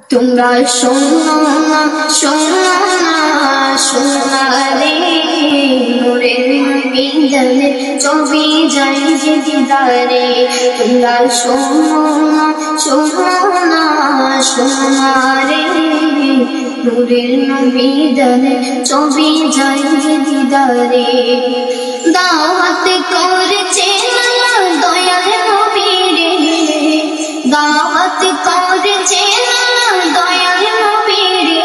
তোমরা শোনো না শোনো না শোনা রে নূরের বিদনে ছবি যায় যে দিদারে তোমরা শোনো না শোনো না শোনা রে নূরের বিদনে ছবি যায় যে দিদারে দাওয়াত করেছে দয়াল নবী রে দাওয়াত করেছে দয়াল নবী রে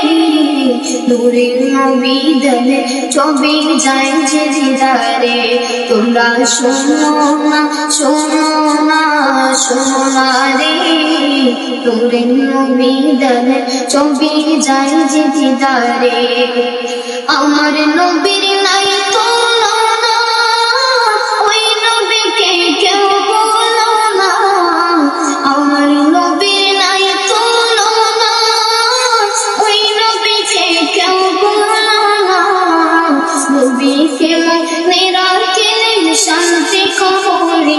নূরের বিদনে ছবি যায় যে দিদারে তোমরা শোনো না শোনো না শোনা রে নূরের বিদনে ছবি যায় যে দিদারে আমার নবীর নাই তুলনা ওই নবীকে কেউ বলো না আমার নবীর নাই তুলনা ওই নবীকে কেউ বলো না নবীকে মুমিনেরা কেলেন শান্তি কবরে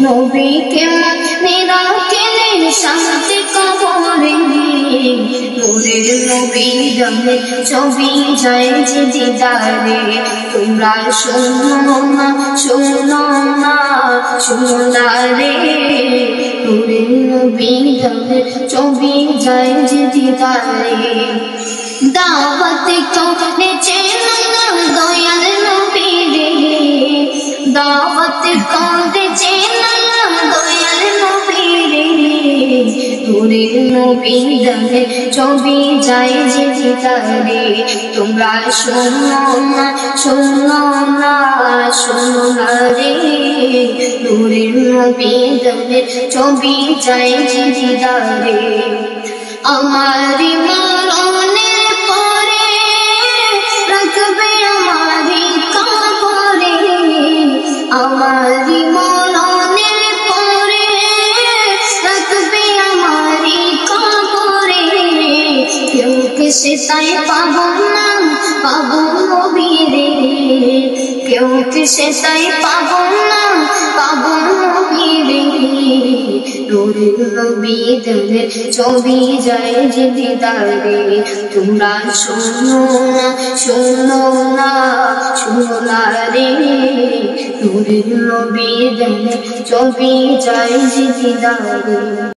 নবীকে মুমিনেরা কেলেন শান্তি কবরে নূরের বিদনে ছবি যায় যে দিদারে তোমরা শোনো না শোনো না শোনা রে নূরের বিদনে ছবি যায় যে দিদারে দাওয়াত করেছে দয়াল নবী রে দাওয়াত করেছে দয়াল নবী রে নূরের বিদনে ছবি যায় যে দিদারে তোমরা শোনো না শোনো না শোনা রে নূরের বিদনে ছবি যায় যে দিদারে আমারি মরণের পরে রাখবে আমারি কবরে আমারি মরণের পরে রাখবে আমারি কবরে কেউ কিসে তাই পাবো না পাবো নবী রে কেউ কিসে তাই পাবো না পাবো নবী রে নূরের বিদনে ছবি যায় যে দিদারে তোমরা শোনো না শোনো না শোনা রে নূরের বিদনে ছবি যায় যে দিদারে।